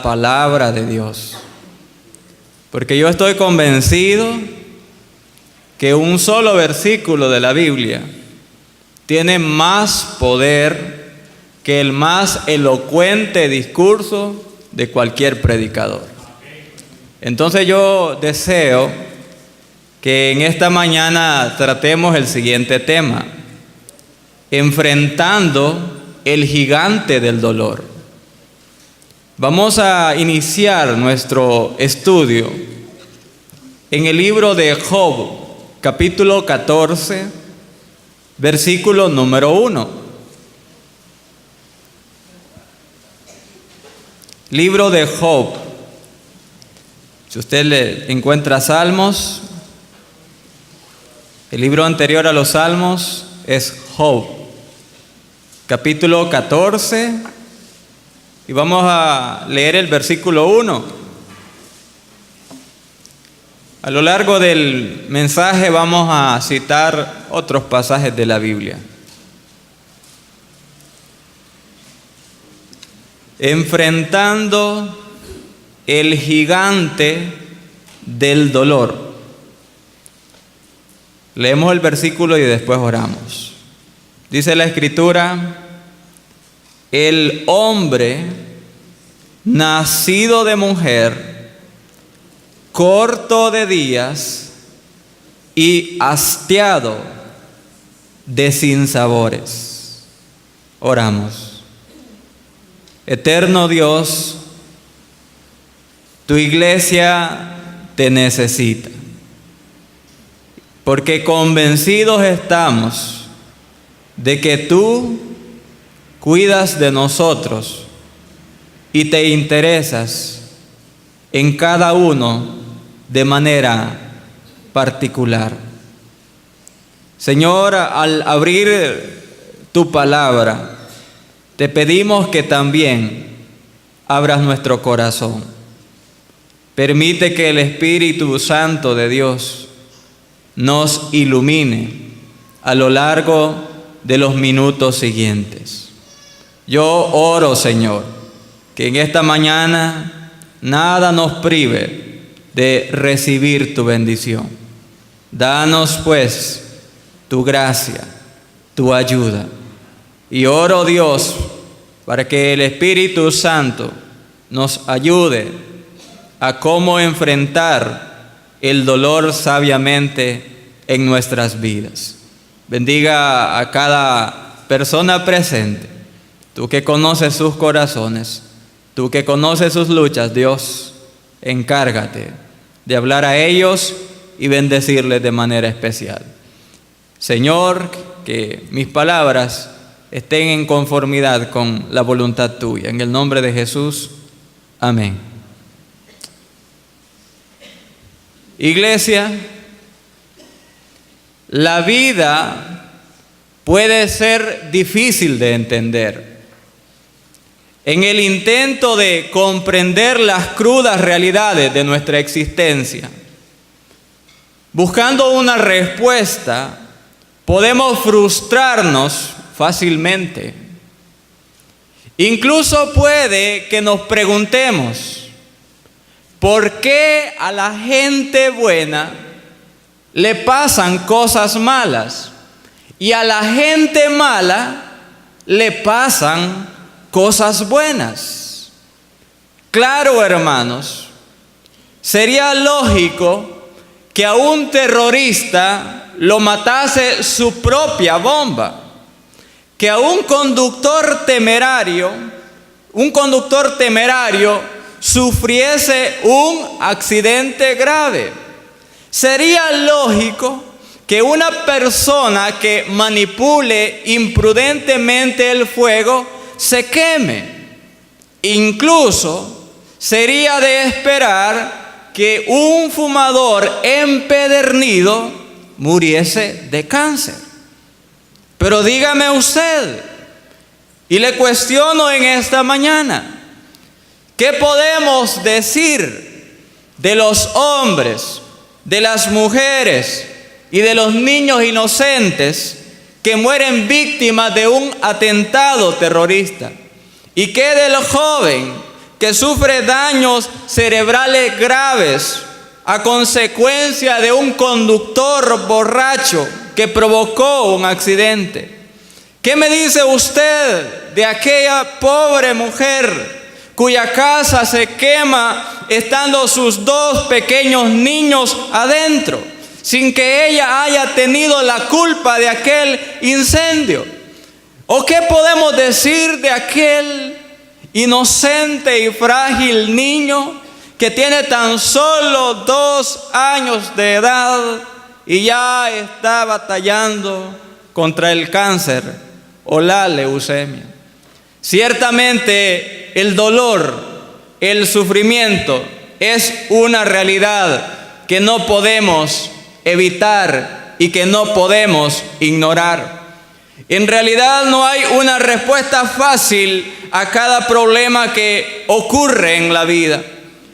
palabra de Dios. Porque yo estoy convencido que un solo versículo de la Biblia tiene más poder que el más elocuente discurso de cualquier predicador. Entonces yo deseo que en esta mañana tratemos el siguiente tema: enfrentando el gigante del dolor. Vamos a iniciar nuestro estudio en el libro de Job, capítulo 14, versículo número 1. Libro de Job. Si usted le encuentra Salmos, el libro anterior a los Salmos es Job, capítulo 14, y vamos a leer el versículo 1. A lo largo del mensaje vamos a citar otros pasajes de la Biblia. Enfrentando el gigante del dolor. Leemos el versículo y después oramos. Dice la Escritura: el hombre nacido de mujer, corto de días y hastiado de sinsabores. Oramos. Eterno Dios, tu iglesia te necesita, porque convencidos estamos de que tú cuidas de nosotros y te interesas en cada uno de manera particular. Señor, al abrir tu palabra, te pedimos que también abras nuestro corazón. Permite que el Espíritu Santo de Dios nos ilumine a lo largo de los minutos siguientes. Yo oro, Señor, que en esta mañana nada nos prive de recibir tu bendición. Danos, pues, tu gracia, tu ayuda. Y oro, Dios, para que el Espíritu Santo nos ayude a cómo enfrentar el dolor sabiamente en nuestras vidas. Bendiga a cada persona presente. Tú que conoces sus corazones, tú que conoces sus luchas, Dios, encárgate de hablar a ellos y bendecirles de manera especial. Señor, que mis palabras estén en conformidad con la voluntad tuya. En el nombre de Jesús, amén. Iglesia, la vida puede ser difícil de entender. En el intento de comprender las crudas realidades de nuestra existencia, buscando una respuesta, podemos frustrarnos fácilmente. Incluso puede que nos preguntemos: ¿por qué a la gente buena le pasan cosas malas y a la gente mala le pasan cosas buenas? Claro, hermanos, sería lógico que a un terrorista lo matase su propia bomba, que a un conductor temerario sufriese un accidente grave. Sería lógico que una persona que manipule imprudentemente el fuego se queme. Incluso sería de esperar que un fumador empedernido muriese de cáncer. Pero dígame usted, y le cuestiono en esta mañana, ¿qué podemos decir de los hombres, de las mujeres y de los niños inocentes que mueren víctimas de un atentado terrorista? ¿Y qué del joven que sufre daños cerebrales graves a consecuencia de un conductor borracho que provocó un accidente? ¿Qué me dice usted de aquella pobre mujer cuya casa se quema estando sus 2 pequeños niños adentro, sin que ella haya tenido la culpa de aquel incendio? ¿O qué podemos decir de aquel inocente y frágil niño que tiene tan solo 2 años de edad y ya está batallando contra el cáncer o la leucemia? Ciertamente el dolor, el sufrimiento es una realidad que no podemos evitar y que no podemos ignorar. En realidad no hay una respuesta fácil a cada problema que ocurre en la vida.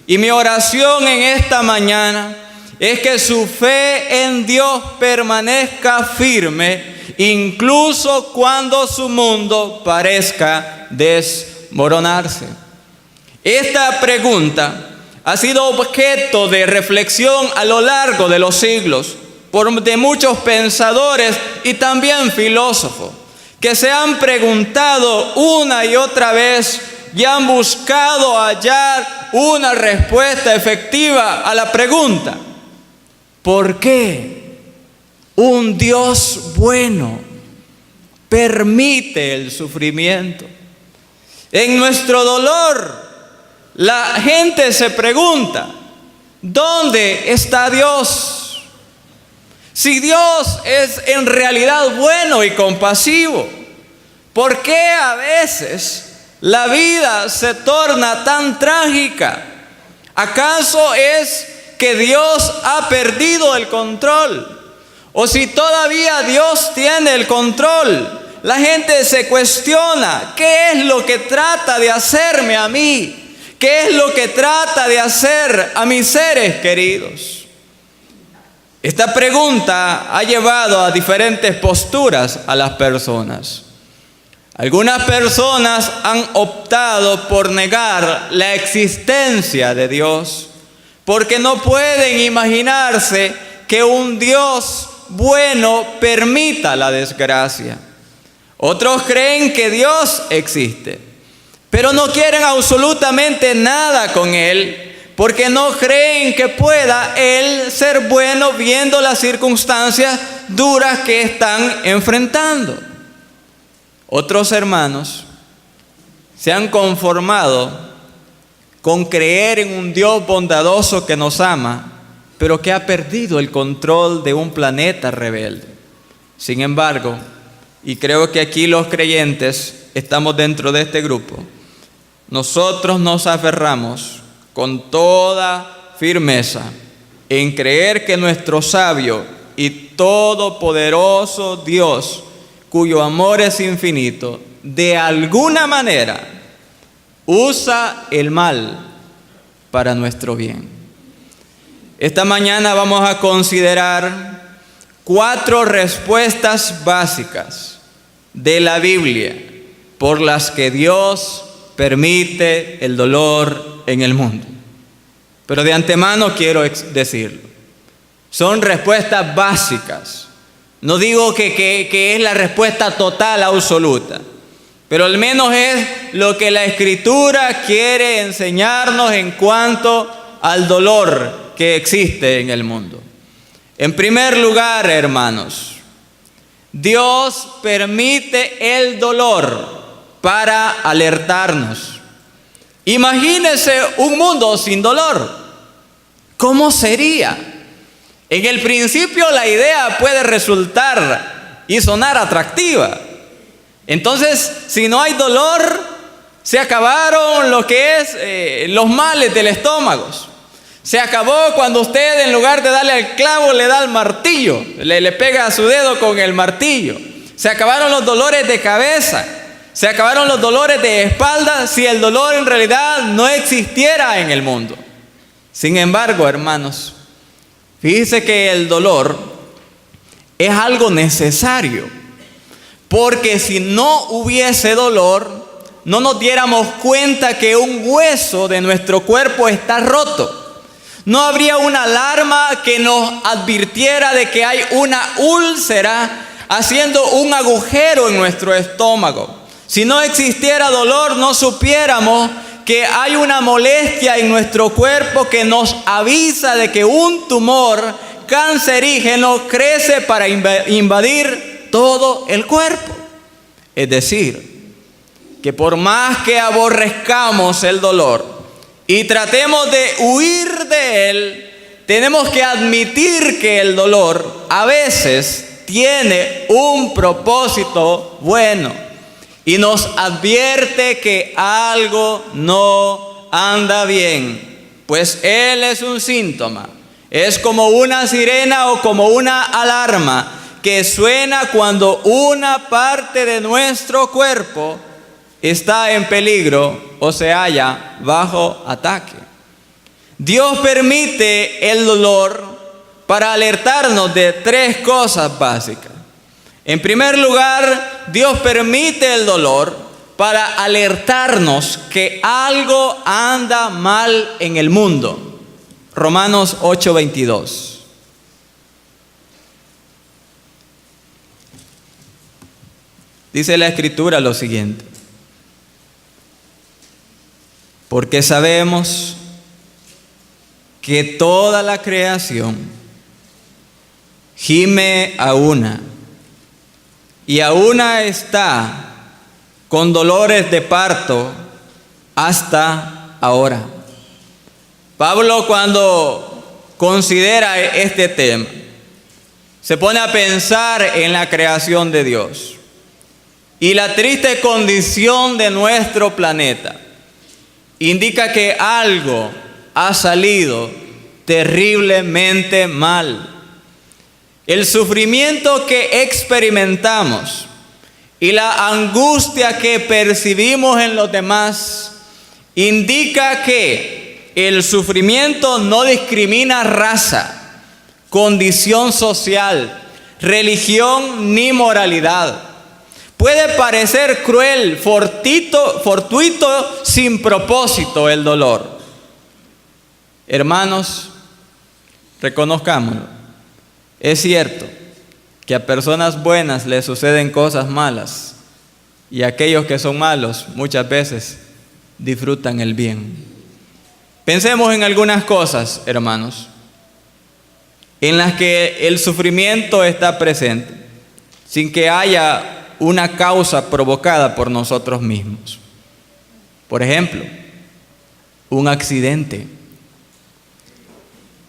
Y mi oración en esta mañana es que su fe en Dios permanezca firme, incluso cuando su mundo parezca desmoronarse. Esta pregunta ha sido objeto de reflexión a lo largo de los siglos de muchos pensadores y también filósofos que se han preguntado una y otra vez y han buscado hallar una respuesta efectiva a la pregunta: ¿por qué un Dios bueno permite el sufrimiento? En nuestro dolor, la gente se pregunta: ¿dónde está Dios? Si Dios es en realidad bueno y compasivo, ¿por qué a veces la vida se torna tan trágica? ¿Acaso es que Dios ha perdido el control? O si todavía Dios tiene el control, la gente se cuestiona: ¿qué es lo que trata de hacerme a mí? ¿Qué es lo que trata de hacer a mis seres queridos? Esta pregunta ha llevado a diferentes posturas a las personas. Algunas personas han optado por negar la existencia de Dios, porque no pueden imaginarse que un Dios bueno permita la desgracia. Otros creen que Dios existe, pero no quieren absolutamente nada con Él, porque no creen que pueda Él ser bueno viendo las circunstancias duras que están enfrentando. Otros hermanos se han conformado con creer en un Dios bondadoso que nos ama, pero que ha perdido el control de un planeta rebelde. Sin embargo, y creo que aquí los creyentes estamos dentro de este grupo, nosotros nos aferramos con toda firmeza en creer que nuestro sabio y todopoderoso Dios, cuyo amor es infinito, de alguna manera usa el mal para nuestro bien. Esta mañana vamos a considerar 4 respuestas básicas de la Biblia por las que Dios permite el dolor en el mundo. Pero de antemano quiero decirlo: son respuestas básicas. No digo que es la respuesta total, absoluta, pero al menos es lo que la Escritura quiere enseñarnos en cuanto al dolor que existe en el mundo. En primer lugar, hermanos, Dios permite el dolor para alertarnos. Imagínese un mundo sin dolor. ¿Cómo sería? En el principio la idea puede resultar y sonar atractiva. Entonces, si no hay dolor, se acabaron lo que es los males del estómago. Se acabó cuando usted, en lugar de darle al clavo, le da al martillo, le pega a su dedo con el martillo. Se acabaron los dolores de cabeza. Se acabaron los dolores de espalda si el dolor en realidad no existiera en el mundo. Sin embargo, hermanos, fíjese que el dolor es algo necesario, porque si no hubiese dolor, no nos diéramos cuenta que un hueso de nuestro cuerpo está roto. No habría una alarma que nos advirtiera de que hay una úlcera haciendo un agujero en nuestro estómago. Si no existiera dolor, no supiéramos que hay una molestia en nuestro cuerpo que nos avisa de que un tumor cancerígeno crece para invadir todo el cuerpo. Es decir, que por más que aborrezcamos el dolor y tratemos de huir de él, tenemos que admitir que el dolor a veces tiene un propósito bueno y nos advierte que algo no anda bien, pues él es un síntoma. Es como una sirena o como una alarma que suena cuando una parte de nuestro cuerpo está en peligro o se halla bajo ataque. Dios permite el dolor para alertarnos de tres cosas básicas. En primer lugar, Dios permite el dolor para alertarnos que algo anda mal en el mundo. Romanos 8:22. Dice la Escritura lo siguiente: porque sabemos que toda la creación gime a una, y a una está con dolores de parto hasta ahora. Pablo, cuando considera este tema, se pone a pensar en la creación de Dios y la triste condición de nuestro planeta. Indica que algo ha salido terriblemente mal. El sufrimiento que experimentamos y la angustia que percibimos en los demás indica que el sufrimiento no discrimina raza, condición social, religión ni moralidad. Puede parecer cruel, fortuito, sin propósito el dolor. Hermanos, reconozcámoslo. Es cierto que a personas buenas les suceden cosas malas y aquellos que son malos muchas veces disfrutan el bien. Pensemos en algunas cosas, hermanos, en las que el sufrimiento está presente, sin que haya una causa provocada por nosotros mismos. Por ejemplo, un accidente,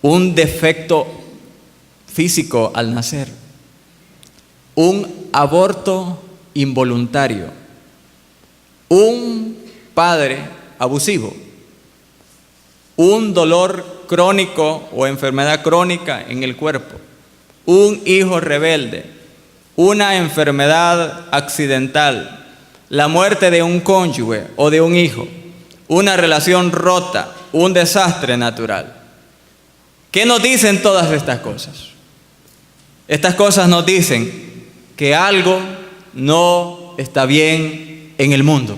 un defecto físico al nacer, un aborto involuntario, un padre abusivo, un dolor crónico o enfermedad crónica en el cuerpo, un hijo rebelde, una enfermedad accidental, la muerte de un cónyuge o de un hijo, una relación rota, un desastre natural. ¿Qué nos dicen todas estas cosas? Estas cosas nos dicen que algo no está bien en el mundo.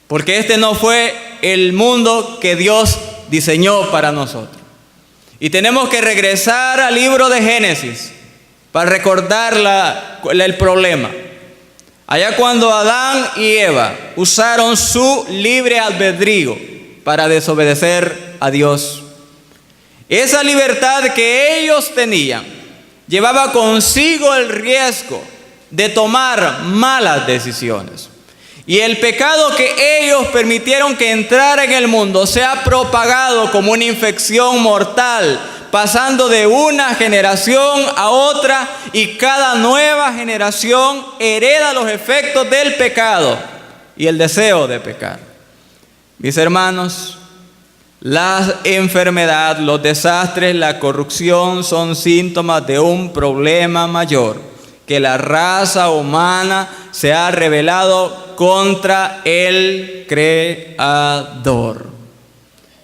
Porque este no fue el mundo que Dios diseñó para nosotros. Y tenemos que regresar al libro de Génesis para recordar el problema. Allá cuando Adán y Eva usaron su libre albedrío para desobedecer a Dios. Esa libertad que ellos tenían llevaba consigo el riesgo de tomar malas decisiones. Y el pecado que ellos permitieron que entrara en el mundo se ha propagado como una infección mortal, pasando de una generación a otra, y cada nueva generación hereda los efectos del pecado y el deseo de pecar. Mis hermanos, la enfermedad, los desastres, la corrupción son síntomas de un problema mayor que la raza humana se ha rebelado contra el Creador.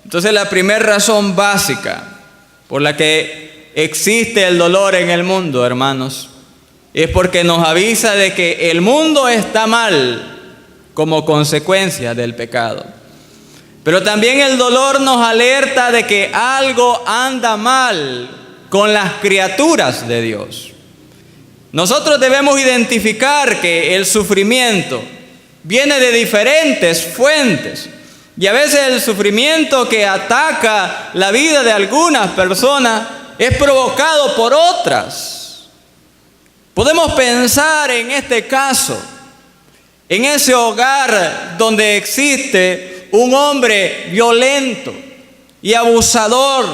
Entonces, la primera razón básica por la que existe el dolor en el mundo, hermanos, es porque nos avisa de que el mundo está mal como consecuencia del pecado. Pero también el dolor nos alerta de que algo anda mal con las criaturas de Dios. Nosotros debemos identificar que el sufrimiento viene de diferentes fuentes. Y a veces el sufrimiento que ataca la vida de algunas personas es provocado por otras. Podemos pensar en este caso, en ese hogar donde existe un hombre violento y abusador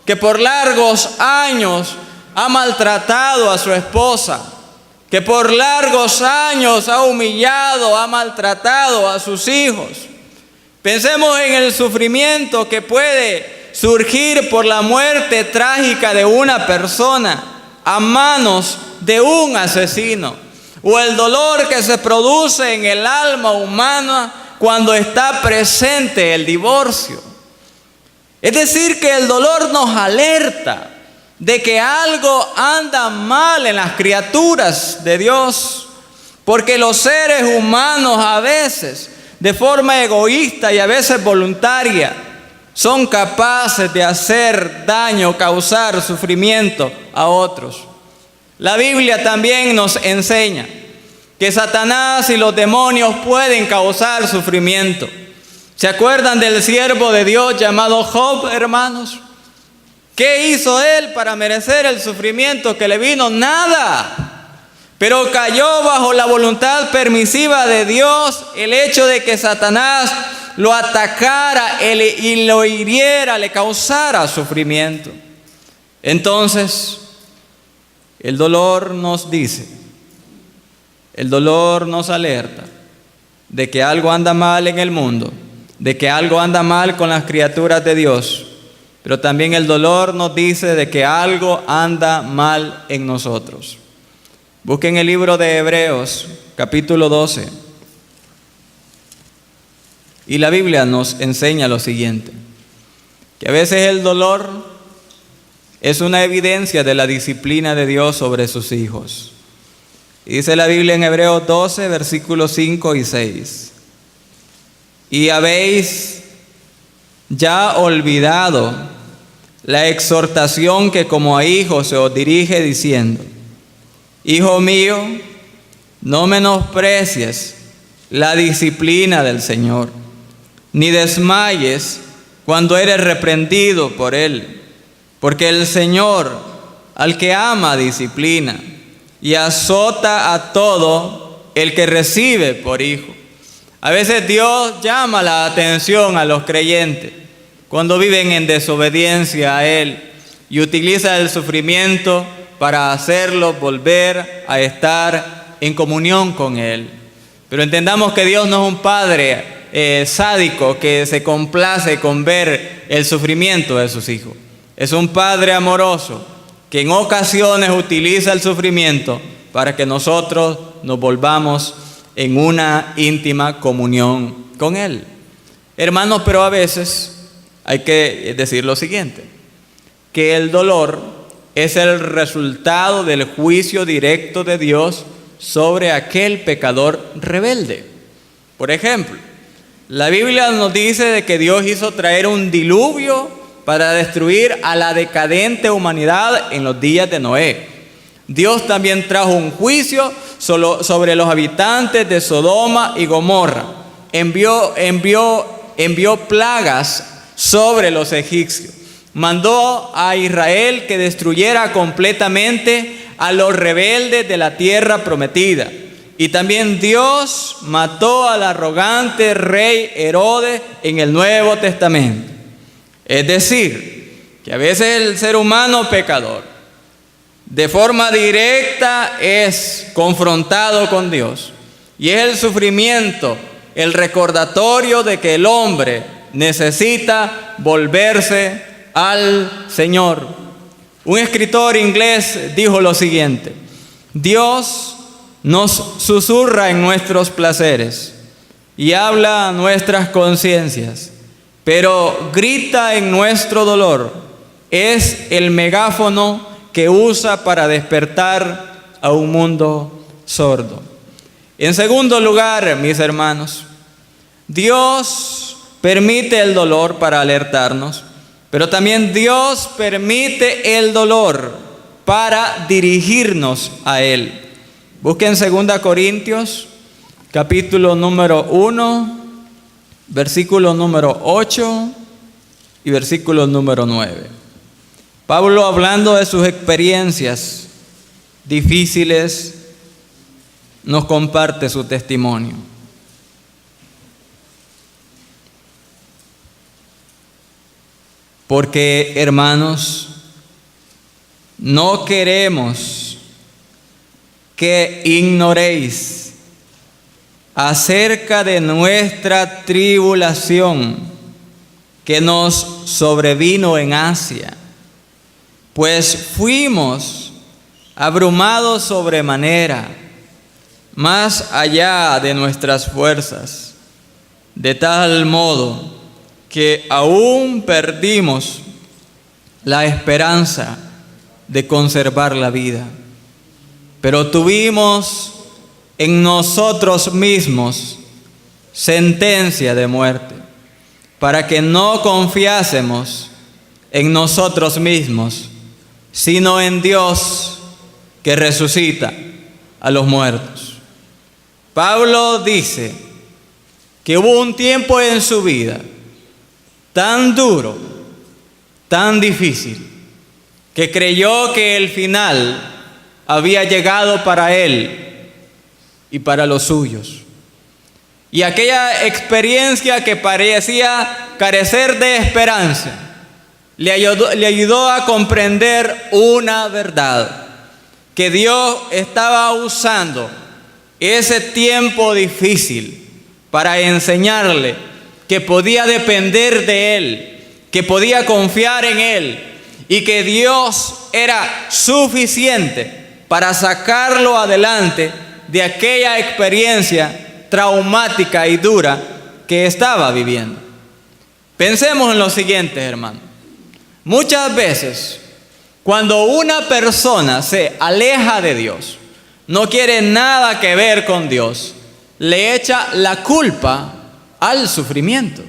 que por largos años ha maltratado a su esposa, que por largos años ha humillado, ha maltratado a sus hijos. Pensemos en el sufrimiento que puede surgir por la muerte trágica de una persona a manos de un asesino, o el dolor que se produce en el alma humana cuando está presente el divorcio. Es decir, que el dolor nos alerta de que algo anda mal en las criaturas de Dios, porque los seres humanos a veces, de forma egoísta y a veces voluntaria, son capaces de hacer daño, causar sufrimiento a otros. La Biblia también nos enseña que Satanás y los demonios pueden causar sufrimiento. ¿Se acuerdan del siervo de Dios llamado Job, hermanos? ¿Qué hizo él para merecer el sufrimiento que le vino? Nada. Pero cayó bajo la voluntad permisiva de Dios el hecho de que Satanás lo atacara y lo hiriera, le causara sufrimiento. Entonces, el dolor nos dice, el dolor nos alerta de que algo anda mal en el mundo, de que algo anda mal con las criaturas de Dios, pero también el dolor nos dice de que algo anda mal en nosotros. Busquen el libro de Hebreos, capítulo 12. Y la Biblia nos enseña lo siguiente, que a veces el dolor es una evidencia de la disciplina de Dios sobre sus hijos. Y dice la Biblia en Hebreos 12, versículos 5 y 6. Y habéis ya olvidado la exhortación que como a hijos se os dirige diciendo: Hijo mío, no menosprecies la disciplina del Señor, ni desmayes cuando eres reprendido por Él, porque el Señor al que ama disciplina y azota a todo el que recibe por hijo. A veces Dios llama la atención a los creyentes cuando viven en desobediencia a Él y utiliza el sufrimiento para hacerlos volver a estar en comunión con Él. Pero entendamos que Dios no es un padre sádico que se complace con ver el sufrimiento de sus hijos. Es un padre amoroso que en ocasiones utiliza el sufrimiento para que nosotros nos volvamos en una íntima comunión con Él. Hermanos, pero a veces hay que decir lo siguiente, que el dolor es el resultado del juicio directo de Dios sobre aquel pecador rebelde. Por ejemplo, la Biblia nos dice de que Dios hizo traer un diluvio para destruir a la decadente humanidad en los días de Noé. Dios también trajo un juicio sobre los habitantes de Sodoma y Gomorra. Envió plagas sobre los egipcios. Mandó a Israel que destruyera completamente a los rebeldes de la tierra prometida. Y también Dios mató al arrogante rey Herodes en el Nuevo Testamento. Es decir, que a veces el ser humano pecador, de forma directa, es confrontado con Dios. Y es el sufrimiento, el recordatorio de que el hombre necesita volverse al Señor. Un escritor inglés dijo lo siguiente: Dios nos susurra en nuestros placeres y habla a nuestras conciencias, pero grita en nuestro dolor. Es el megáfono que usa para despertar a un mundo sordo. En segundo lugar, mis hermanos, Dios permite el dolor para alertarnos, pero también Dios permite el dolor para dirigirnos a Él. Busquen 2 Corintios, capítulo número 1, versículo número 8 y versículo número 9. Pablo, hablando de sus experiencias difíciles, nos comparte su testimonio. Porque, hermanos, no queremos que ignoréis acerca de nuestra tribulación que nos sobrevino en Asia, pues fuimos abrumados sobremanera, más allá de nuestras fuerzas, de tal modo que aún perdimos la esperanza de conservar la vida. Pero tuvimos en nosotros mismos sentencia de muerte, para que no confiásemos en nosotros mismos, sino en Dios que resucita a los muertos. Pablo dice que hubo un tiempo en su vida tan duro, tan difícil, que creyó que el final había llegado para él y para los suyos. Y aquella experiencia que parecía carecer de esperanza, le ayudó a comprender una verdad, que Dios estaba usando ese tiempo difícil para enseñarle que podía depender de Él, que podía confiar en Él y que Dios era suficiente para sacarlo adelante de aquella experiencia traumática y dura que estaba viviendo. Pensemos en lo siguiente, hermano. Muchas veces, cuando una persona se aleja de Dios, no quiere nada que ver con Dios, le echa la culpa al sufrimiento.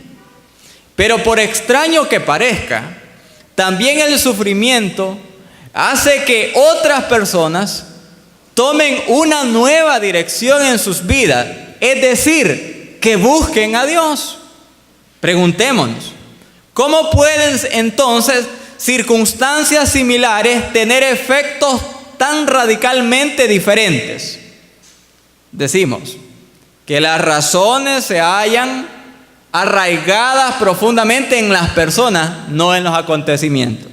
Pero por extraño que parezca, también el sufrimiento hace que otras personas tomen una nueva dirección en sus vidas, es decir, que busquen a Dios. Preguntémonos, ¿cómo pueden entonces circunstancias similares tener efectos tan radicalmente diferentes? Decimos que las razones se hallan arraigadas profundamente en las personas, no en los acontecimientos.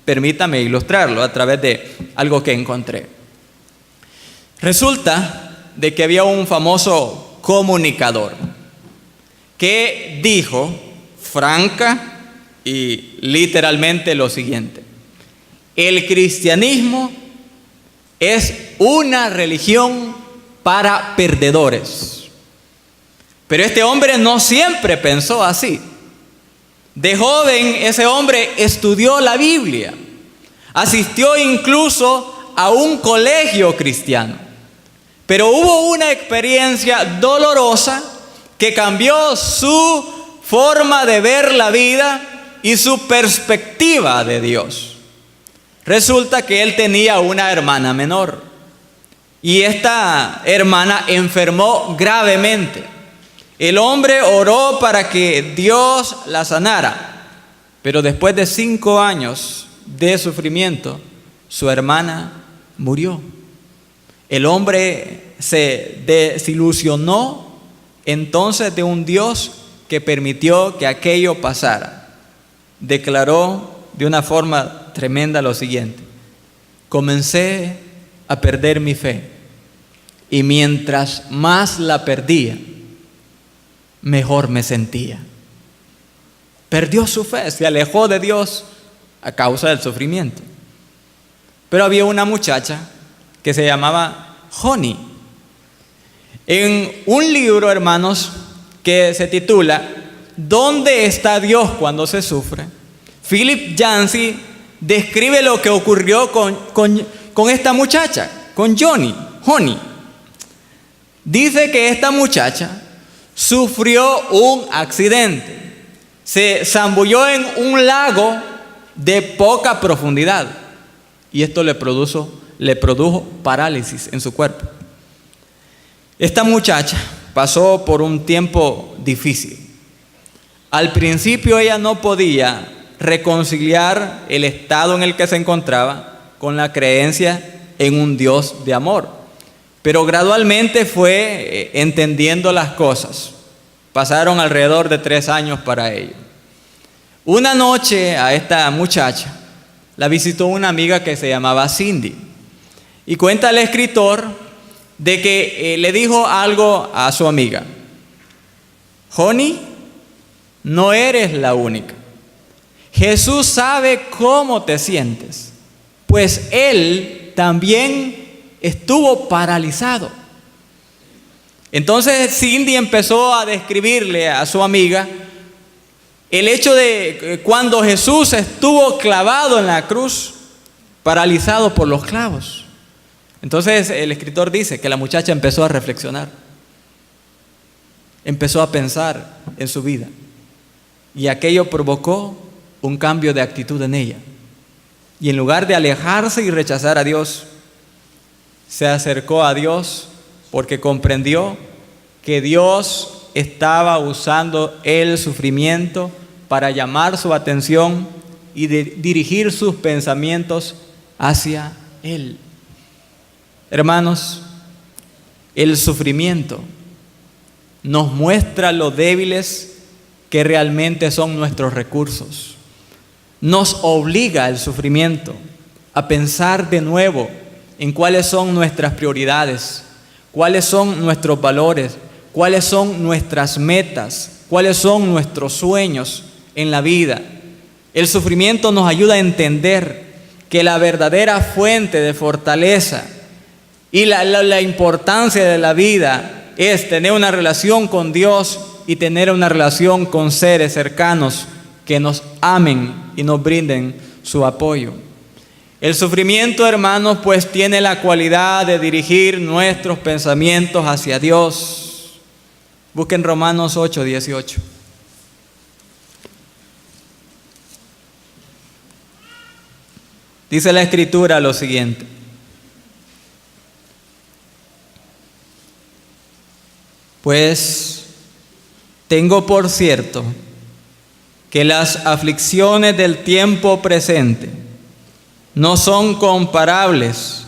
Permítame ilustrarlo a través de algo que encontré. Resulta de que había un famoso comunicador que dijo franca y literalmente lo siguiente: el cristianismo es una religión para perdedores. Pero este hombre no siempre pensó así. De joven, ese hombre estudió la Biblia, asistió incluso a un colegio cristiano. Pero hubo una experiencia dolorosa que cambió su forma de ver la vida y su perspectiva de Dios. Resulta que él tenía una hermana menor y esta hermana enfermó gravemente. El hombre oró para que Dios la sanara, pero después de 5 años de sufrimiento, su hermana murió. El hombre se desilusionó entonces de un Dios que permitió que aquello pasara. Declaró de una forma tremenda lo siguiente: comencé a perder mi fe, y mientras más la perdía, mejor me sentía. Perdió su fe, se alejó de Dios a causa del sufrimiento. Pero había una muchacha que se llamaba Joni. En un libro, hermanos, que se titula ¿Dónde está Dios cuando se sufre?, Philip Yancey describe lo que ocurrió con esta muchacha, con Joni. Dice que esta muchacha sufrió un accidente. Se zambulló en un lago de poca profundidad y esto le produjo parálisis en su cuerpo. Esta muchacha pasó por un tiempo difícil. Al principio ella no podía reconciliar el estado en el que se encontraba con la creencia en un Dios de amor, pero gradualmente fue entendiendo las cosas. Pasaron alrededor de 3 años para ello. Una noche a esta muchacha la visitó una amiga que se llamaba Cindy, y cuenta el escritor de que le dijo algo a su amiga: Honey, no eres la única. Jesús sabe cómo te sientes, pues Él también estuvo paralizado. Entonces Cindy empezó a describirle a su amiga el hecho de cuando Jesús estuvo clavado en la cruz, paralizado por los clavos. Entonces el escritor dice que la muchacha empezó a reflexionar, empezó a pensar en su vida, y aquello provocó un cambio de actitud en ella. Y en lugar de alejarse y rechazar a Dios, se acercó a Dios porque comprendió que Dios estaba usando el sufrimiento para llamar su atención y dirigir sus pensamientos hacia Él. Hermanos, el sufrimiento nos muestra lo débiles que realmente son nuestros recursos. Nos obliga el sufrimiento a pensar de nuevo en cuáles son nuestras prioridades, cuáles son nuestros valores, cuáles son nuestras metas, cuáles son nuestros sueños en la vida. El sufrimiento nos ayuda a entender que la verdadera fuente de fortaleza y la importancia de la vida es tener una relación con Dios y tener una relación con seres cercanos que nos amen y nos brinden su apoyo. El sufrimiento, hermanos, pues tiene la cualidad de dirigir nuestros pensamientos hacia Dios. Busquen Romanos 8:18. Dice la Escritura lo siguiente: pues tengo por cierto que las aflicciones del tiempo presente no son comparables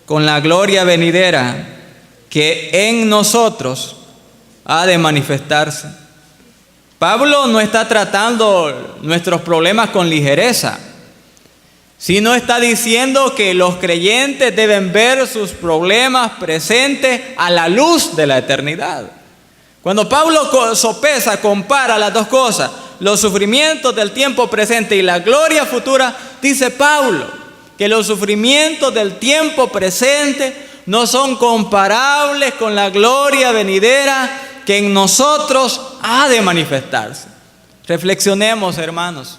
con la gloria venidera que en nosotros ha de manifestarse. Pablo no está tratando nuestros problemas con ligereza, sino está diciendo que los creyentes deben ver sus problemas presentes a la luz de la eternidad. Cuando Pablo sopesa, compara las dos cosas, los sufrimientos del tiempo presente y la gloria futura, dice Pablo que los sufrimientos del tiempo presente no son comparables con la gloria venidera que en nosotros ha de manifestarse. Reflexionemos, hermanos,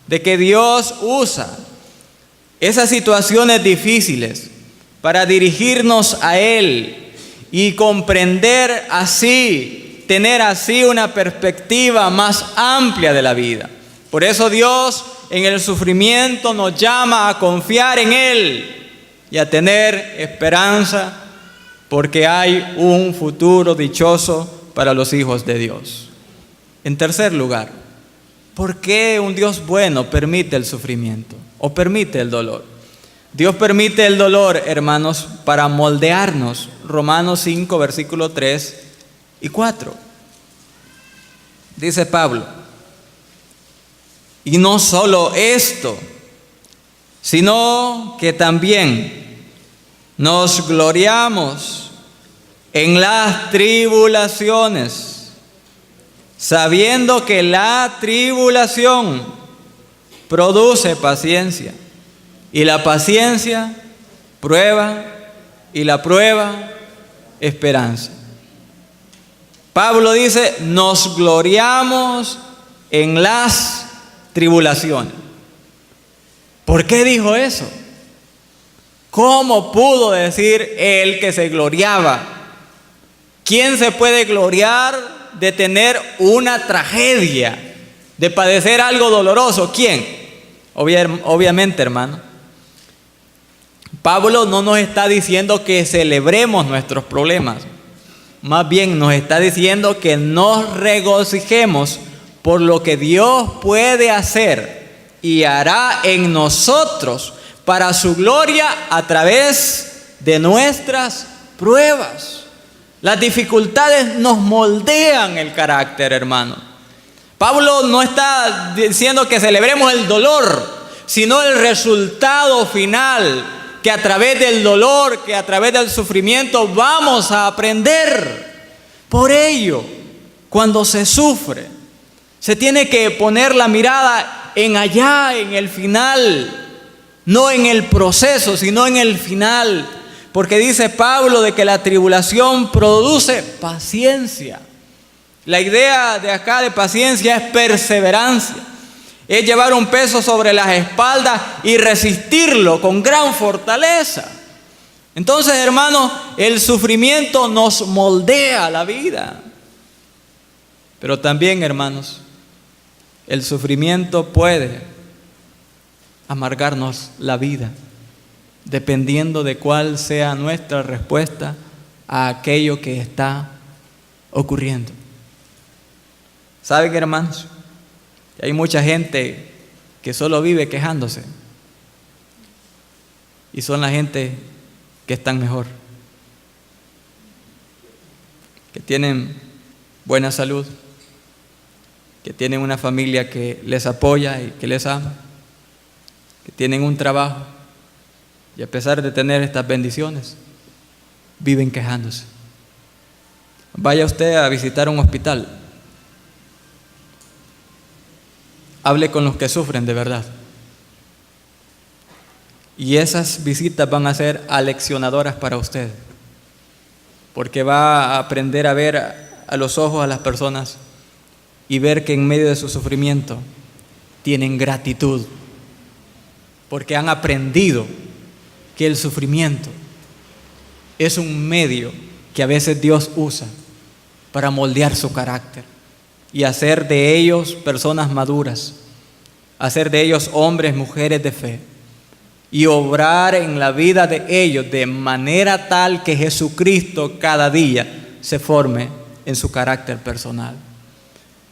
de que Dios usa esas situaciones difíciles para dirigirnos a Él y comprender así, tener así una perspectiva más amplia de la vida. Por eso Dios en el sufrimiento nos llama a confiar en Él y a tener esperanza, porque hay un futuro dichoso para los hijos de Dios. En tercer lugar, ¿por qué un Dios bueno permite el sufrimiento o permite el dolor? Dios permite el dolor, hermanos, para moldearnos. Romanos 5, versículos 3 y 4. Dice Pablo: y no solo esto, sino que también nos gloriamos en las tribulaciones, sabiendo que la tribulación produce paciencia, y la paciencia prueba, y la prueba esperanza. Pablo dice: nos gloriamos en las tribulaciones. ¿Por qué dijo eso? ¿Cómo pudo decir él que se gloriaba ¿Quién se puede gloriar de tener una tragedia, de padecer algo doloroso? ¿Quién? Obviamente, hermano. Pablo no nos está diciendo que celebremos nuestros problemas. Más bien nos está diciendo que nos regocijemos por lo que Dios puede hacer y hará en nosotros para su gloria a través de nuestras pruebas. Las dificultades nos moldean el carácter, hermano. Pablo no está diciendo que celebremos el dolor, sino el resultado final, que a través del dolor, que a través del sufrimiento vamos a aprender. Por ello, cuando se sufre, se tiene que poner la mirada en allá, en el final, no en el proceso, sino en el final. Porque dice Pablo de que la tribulación produce paciencia. La idea de acá de paciencia es perseverancia. Es llevar un peso sobre las espaldas y resistirlo con gran fortaleza. Entonces, hermanos, el sufrimiento nos moldea la vida. Pero también, hermanos, el sufrimiento puede amargarnos la vida, dependiendo de cuál sea nuestra respuesta a aquello que está ocurriendo. ¿Saben, hermanos? Hay mucha gente que solo vive quejándose y son la gente que están mejor, que tienen buena salud, que tienen una familia que les apoya y que les ama, que tienen un trabajo y a pesar de tener estas bendiciones, viven quejándose. Vaya usted a visitar un hospital, hable con los que sufren de verdad. Y esas visitas van a ser aleccionadoras para usted, porque va a aprender a ver a los ojos a las personas y ver que en medio de su sufrimiento tienen gratitud, porque han aprendido que el sufrimiento es un medio que a veces Dios usa para moldear su carácter y hacer de ellos personas maduras, hacer de ellos hombres, mujeres de fe y obrar en la vida de ellos de manera tal que Jesucristo cada día se forme en su carácter personal.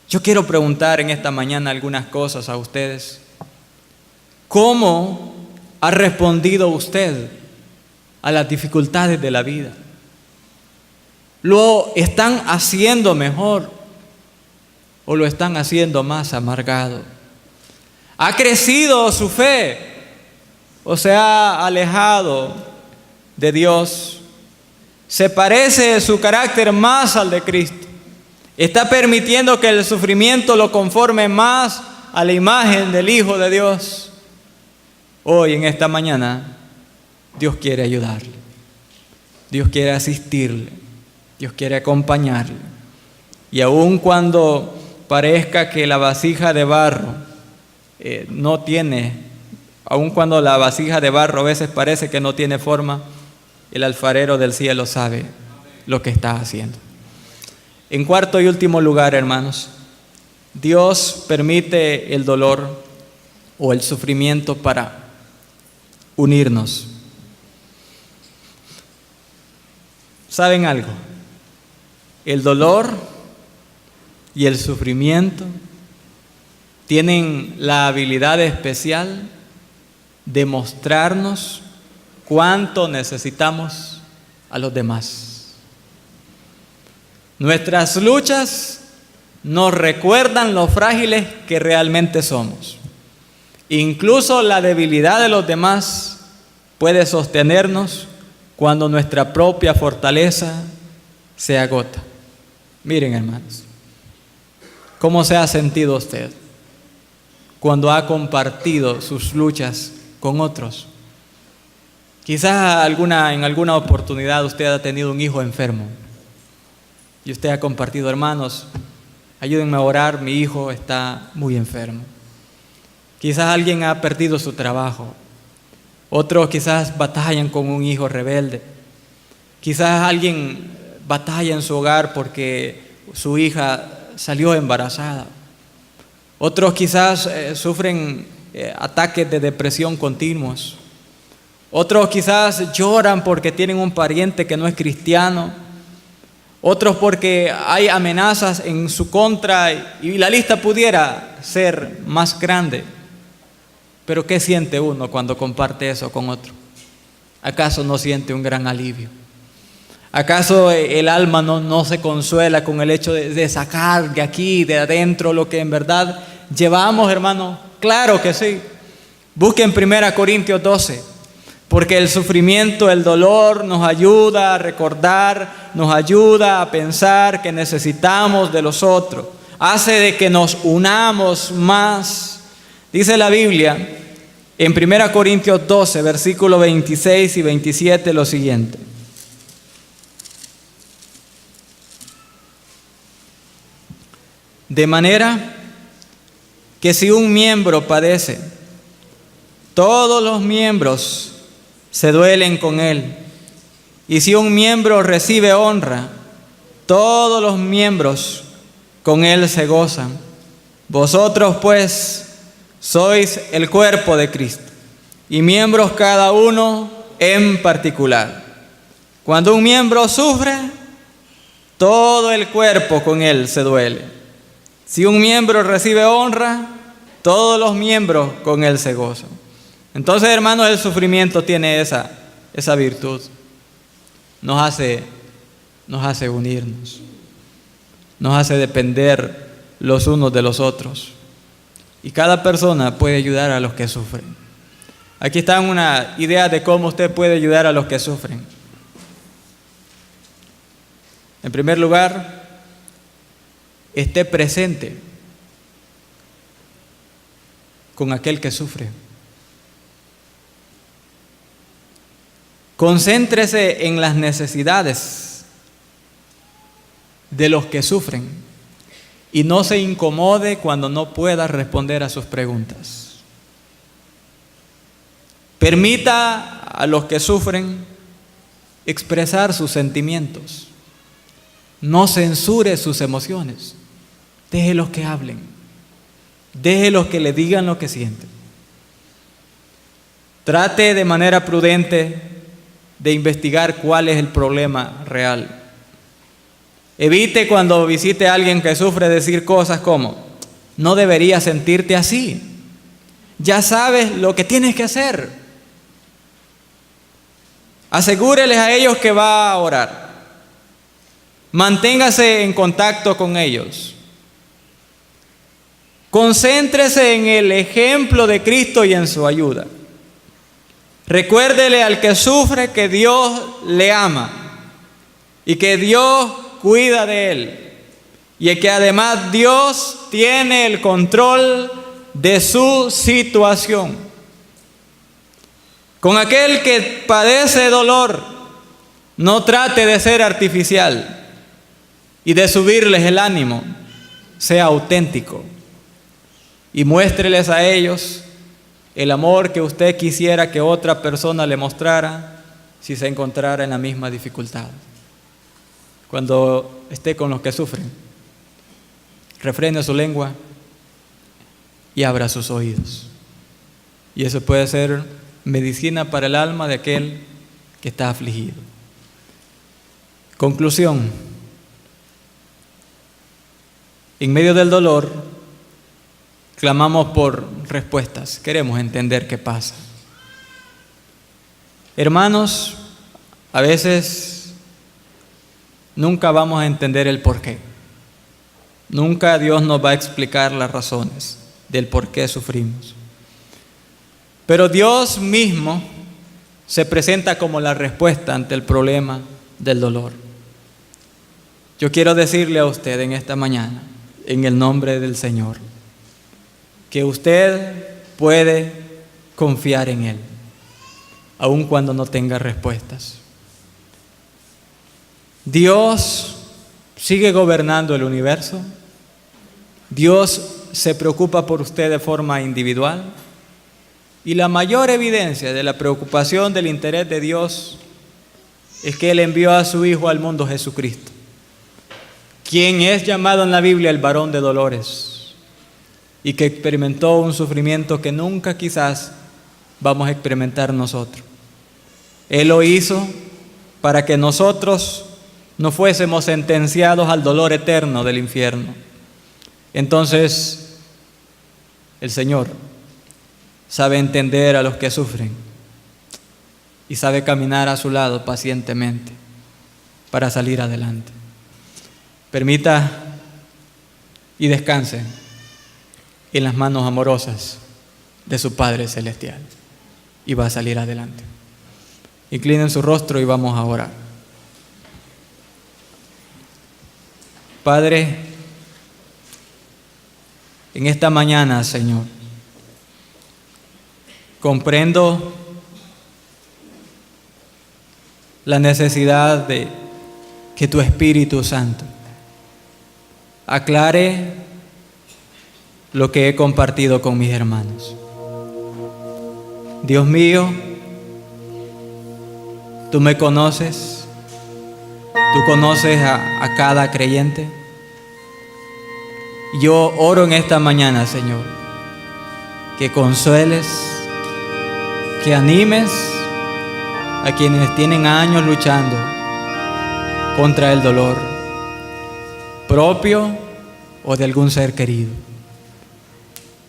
Yo quiero preguntar en esta mañana algunas cosas a ustedes. ¿Cómo ha respondido usted a las dificultades de la vida? ¿Lo están haciendo mejor o lo están haciendo más amargado? ¿Ha crecido su fe o se ha alejado de Dios? ¿Se parece su carácter más al de Cristo? ¿Está permitiendo que el sufrimiento lo conforme más a la imagen del Hijo de Dios? Hoy, en esta mañana, Dios quiere ayudarle. Dios quiere asistirle. Dios quiere acompañarle. Y aun cuando parezca que la vasija de barro aun cuando la vasija de barro a veces parece que no tiene forma, el alfarero del cielo sabe lo que está haciendo. En cuarto y último lugar, hermanos, Dios permite el dolor o el sufrimiento para unirnos. ¿Saben algo? El dolor y el sufrimiento tienen la habilidad especial de mostrarnos cuánto necesitamos a los demás. Nuestras luchas nos recuerdan lo frágiles que realmente somos. Incluso la debilidad de los demás puede sostenernos cuando nuestra propia fortaleza se agota. Miren, hermanos, ¿cómo se ha sentido usted cuando ha compartido sus luchas con otros? Quizás en alguna oportunidad usted ha tenido un hijo enfermo y usted ha compartido: hermanos, ayúdenme a orar, mi hijo está muy enfermo. Quizás alguien ha perdido su trabajo, otros quizás batallan con un hijo rebelde, quizás alguien batalla en su hogar porque su hija salió embarazada. Otros quizás sufren ataques de depresión continuos. Otros quizás lloran porque tienen un pariente que no es cristiano. Otros porque hay amenazas en su contra y la lista pudiera ser más grande. Pero ¿qué siente uno cuando comparte eso con otro? ¿Acaso no siente un gran alivio? ¿Acaso el alma no se consuela con el hecho de sacar de aquí, de adentro, lo que en verdad llevamos, hermano? Claro que sí. Busquen 1 Corintios 12, porque el sufrimiento, el dolor nos ayuda a recordar, nos ayuda a pensar que necesitamos de los otros, hace de que nos unamos más. Dice la Biblia en 1 Corintios 12, versículos 26 y 27 lo siguiente: de manera que si un miembro padece, todos los miembros se duelen con él. Y si un miembro recibe honra, todos los miembros con él se gozan. Vosotros pues sois el cuerpo de Cristo, y miembros cada uno en particular. Cuando un miembro sufre, todo el cuerpo con él se duele. Si un miembro recibe honra, todos los miembros con él se gozan. Entonces, hermanos, el sufrimiento tiene esa virtud. Nos hace unirnos. Nos hace depender los unos de los otros. Y cada persona puede ayudar a los que sufren. Aquí está una idea de cómo usted puede ayudar a los que sufren. En primer lugar, esté presente con aquel que sufre. Concéntrese en las necesidades de los que sufren y no se incomode cuando no pueda responder a sus preguntas. Permita a los que sufren expresar sus sentimientos. No censure sus emociones. Déjelos que hablen. Déjelos que le digan lo que sienten. Trate de manera prudente de investigar cuál es el problema real. Evite cuando visite a alguien que sufre decir cosas como: no deberías sentirte así. Ya sabes lo que tienes que hacer. Asegúreles a ellos que va a orar. Manténgase en contacto con ellos. Concéntrese en el ejemplo de Cristo y en su ayuda. Recuérdele al que sufre que Dios le ama y que Dios cuida de él y que además Dios tiene el control de su situación. Con aquel que padece dolor, no trate de ser artificial y de subirles el ánimo. Sea auténtico y muéstreles a ellos el amor que usted quisiera que otra persona le mostrara si se encontrara en la misma dificultad. Cuando esté con los que sufren, refrene su lengua y abra sus oídos. Y eso puede ser medicina para el alma de aquel que está afligido. Conclusión: en medio del dolor, clamamos por respuestas. Queremos entender qué pasa. Hermanos, a veces nunca vamos a entender el porqué. Nunca Dios nos va a explicar las razones del por qué sufrimos. Pero Dios mismo se presenta como la respuesta ante el problema del dolor. Yo quiero decirle a usted en esta mañana, en el nombre del Señor, que usted puede confiar en Él, aun cuando no tenga respuestas. Dios sigue gobernando el universo. Dios se preocupa por usted de forma individual. Y la mayor evidencia de la preocupación, del interés de Dios, es que Él envió a su Hijo al mundo, Jesucristo, quien es llamado en la Biblia el varón de dolores y que experimentó un sufrimiento que nunca quizás vamos a experimentar nosotros. Él lo hizo para que nosotros no fuésemos sentenciados al dolor eterno del infierno. Entonces, el Señor sabe entender a los que sufren y sabe caminar a su lado pacientemente para salir adelante. Permita y descanse en las manos amorosas de su Padre Celestial y va a salir adelante. Inclinen su rostro y vamos a orar. Padre, en esta mañana, Señor, comprendo la necesidad de que tu Espíritu Santo aclare lo que he compartido con mis hermanos. Dios mío, tú me conoces, tú conoces a cada creyente. Yo oro en esta mañana, Señor, que consueles, que animes a quienes tienen años luchando contra el dolor propio o de algún ser querido.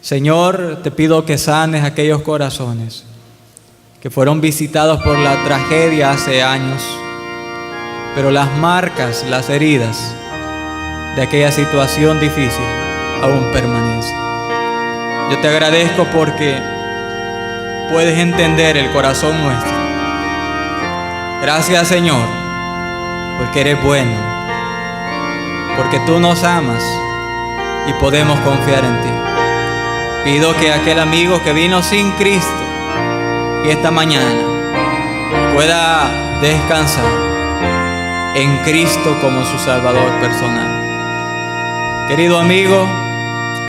Señor, te pido que sanes aquellos corazones que fueron visitados por la tragedia hace años, pero las marcas, las heridas de aquella situación difícil aún permanecen. Yo te agradezco porque puedes entender el corazón nuestro. Gracias, Señor, porque eres bueno, porque tú nos amas y podemos confiar en ti. Pido que aquel amigo que vino sin Cristo y esta mañana pueda descansar en Cristo como su Salvador personal. Querido amigo,